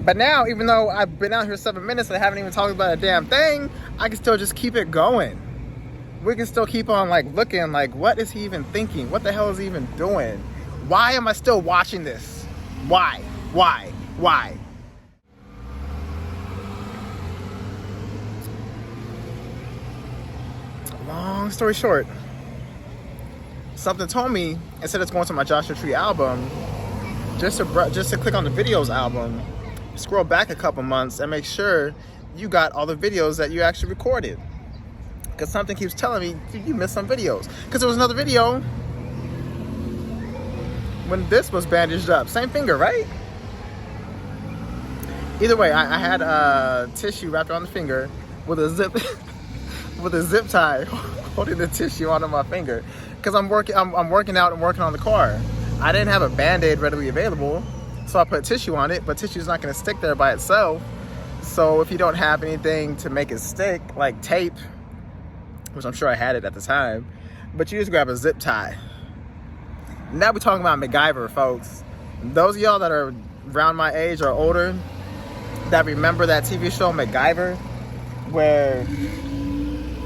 But now, even though I've been out here 7 minutes and I haven't even talked about a damn thing, I can still just keep it going. We can still keep on like looking like, what is he even thinking? What the hell is he even doing? Why am I still watching this? Why? Long story short, something told me, instead of going to my Joshua Tree album, just to click on the videos album, scroll back a couple months and make sure you got all the videos that you actually recorded. Because something keeps telling me you missed some videos. Because there was another video when this was bandaged up. Same finger, right? Either way, I had tissue wrapped around the finger with a zip with a zip tie holding the tissue onto my finger. Because I'm working out and working on the car. I didn't have a Band-Aid readily available, so I put tissue on it, but tissue's not going to stick there by itself. So if you don't have anything to make it stick, like tape, which I'm sure I had it at the time, but you just grab a zip tie. Now we're talking about MacGyver, folks. Those of y'all that are around my age or older that remember that TV show MacGyver, where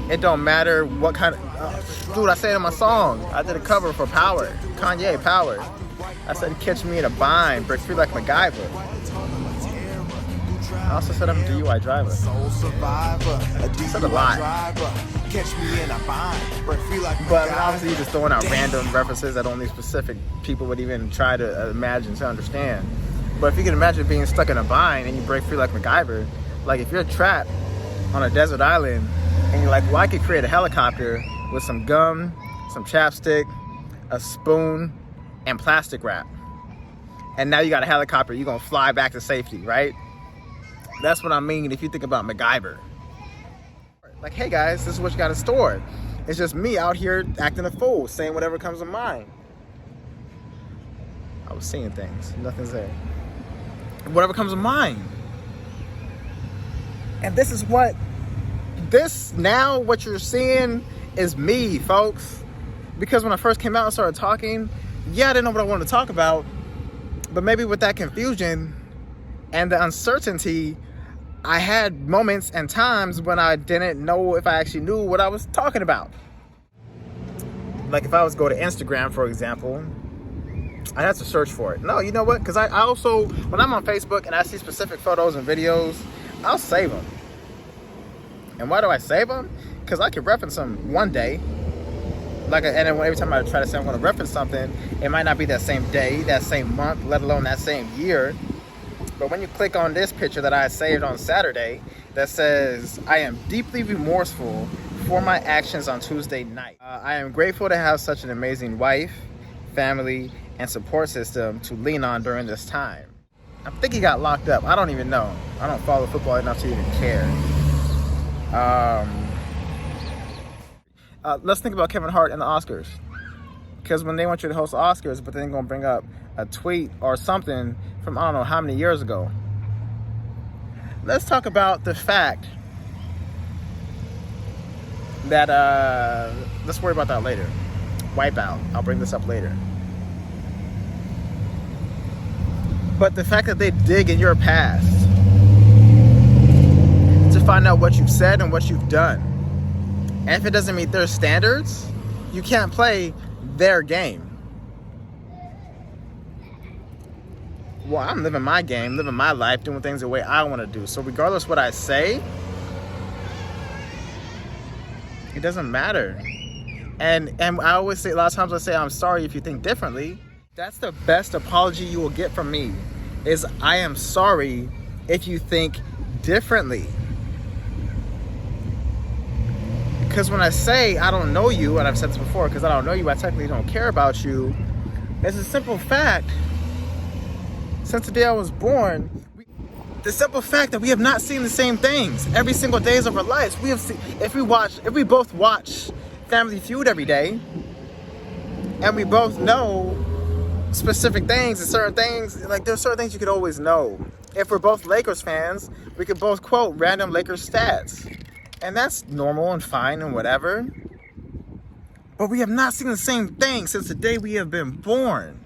it don't matter what kind of... dude, I say it in my song. I did a cover for Power. Kanye, Power. I said, catch me in a bind, break free like MacGyver. I also said I'm a DUI driver. I said a lot. But obviously you're just throwing out random references that only specific people would even try to imagine to understand. But if you can imagine being stuck in a bind and you break free like MacGyver, like if you're trapped on a desert island and you're like, well, I could create a helicopter with some gum, some chapstick, a spoon, and plastic wrap. And now you got a helicopter, you're gonna fly back to safety, right? That's what I mean if you think about MacGyver. Like, hey guys, this is what you got in store. It's just me out here acting a fool, saying whatever comes to mind. I was seeing things, nothing's there. Whatever comes to mind. And this is what you're seeing is me, folks. Because when I first came out and started talking, yeah, I didn't know what I wanted to talk about. But maybe with that confusion and the uncertainty, I had moments and times when I didn't know if I actually knew what I was talking about. Like if I was to go to Instagram, for example, I have to search for it. No, you know what? Because I also, when I'm on Facebook and I see specific photos and videos, I'll save them. And why do I save them? Because I can reference them one day. And then every time I try to say I'm going to reference something, it might not be that same day, that same month, let alone that same year. But when you click on this picture that I saved on Saturday that says, I am deeply remorseful for my actions on Tuesday night. I am grateful to have such an amazing wife, family, and support system to lean on during this time. I think he got locked up. I don't even know. I don't follow football enough to even care. Let's think about Kevin Hart and the Oscars. Because when they want you to host the Oscars, but then they're going to bring up a tweet or something from I don't know how many years ago. Let's talk about the fact that, let's worry about that later. Wipeout. I'll bring this up later. But the fact that they dig in your past to find out what you've said and what you've done. And if it doesn't meet their standards, you can't play their game. Well, I'm living my game, living my life, doing things the way I want to do. So regardless of what I say, it doesn't matter. And I always say, a lot of times I say, I'm sorry if you think differently. That's the best apology you will get from me, is I am sorry if you think differently. Because when I say I don't know you, and I've said this before, because I don't know you, I technically don't care about you, it's a simple fact. Since the day I was born, the simple fact that we have not seen the same things every single day of our lives. We have seen, if we both watch Family Feud every day, and we both know specific things and certain things, like there's certain things you could always know. If we're both Lakers fans, we could both quote random Lakers stats. And that's normal and fine and whatever. But we have not seen the same thing since the day we have been born.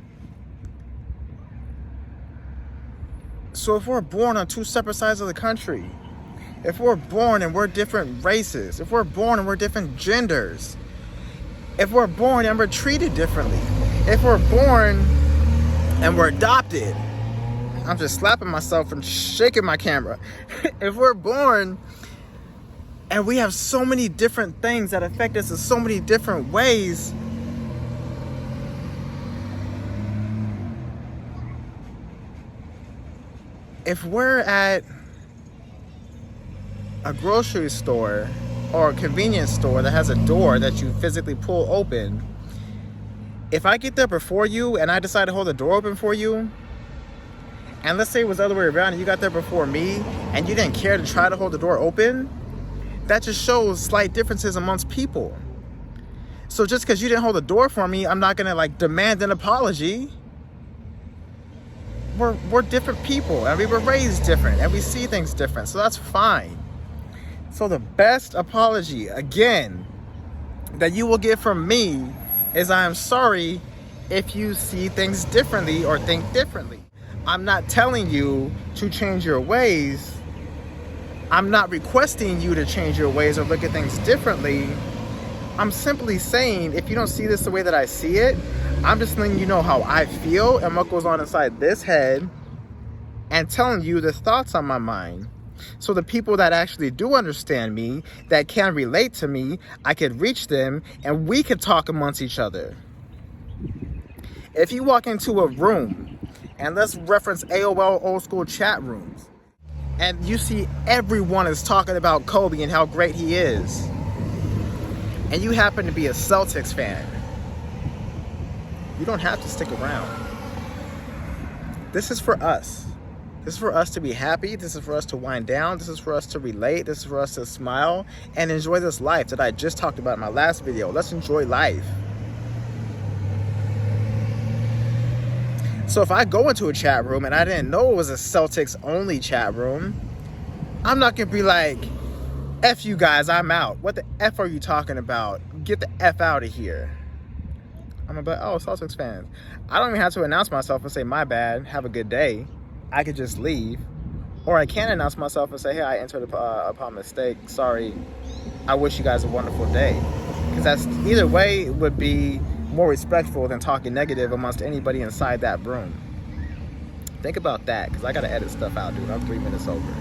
So if we're born on two separate sides of the country, if we're born and we're different races, if we're born and we're different genders, if we're born and we're treated differently, if we're born and we're adopted, I'm just slapping myself and shaking my camera. If we're born and we have so many different things that affect us in so many different ways, if we're at a grocery store or a convenience store that has a door that you physically pull open, if I get there before you and I decide to hold the door open for you, and let's say it was the other way around and you got there before me and you didn't care to try to hold the door open, that just shows slight differences amongst people. So just because you didn't hold the door for me, I'm not gonna like demand an apology. We're different people and we were raised different and we see things different, so that's fine. So the best apology, again, that you will get from me is I am sorry if you see things differently or think differently. I'm not telling you to change your ways. I'm not requesting you to change your ways or look at things differently. I'm simply saying, if you don't see this the way that I see it, I'm just letting you know how I feel and what goes on inside this head and telling you the thoughts on my mind. So the people that actually do understand me, that can relate to me, I could reach them and we could talk amongst each other. If you walk into a room, and let's reference AOL old school chat rooms, and you see everyone is talking about Kobe and how great he is, and you happen to be a Celtics fan, you don't have to stick around. This is for us. This is for us to be happy. This is for us to wind down. This is for us to relate. This is for us to smile and enjoy this life that I just talked about in my last video. Let's enjoy life. So if I go into a chat room and I didn't know it was a Celtics only chat room, I'm not gonna be like, F you guys, I'm out. What the F are you talking about? Get the F out of here. I'm gonna be like, oh, Celtics fans. I don't even have to announce myself and say, my bad, have a good day. I could just leave. Or I can announce myself and say, hey, I entered upon mistake. Sorry. I wish you guys a wonderful day. Because that's, either way, would be more respectful than talking negative amongst anybody inside that room. Think about that, because I got to edit stuff out, dude. I'm 3 minutes over.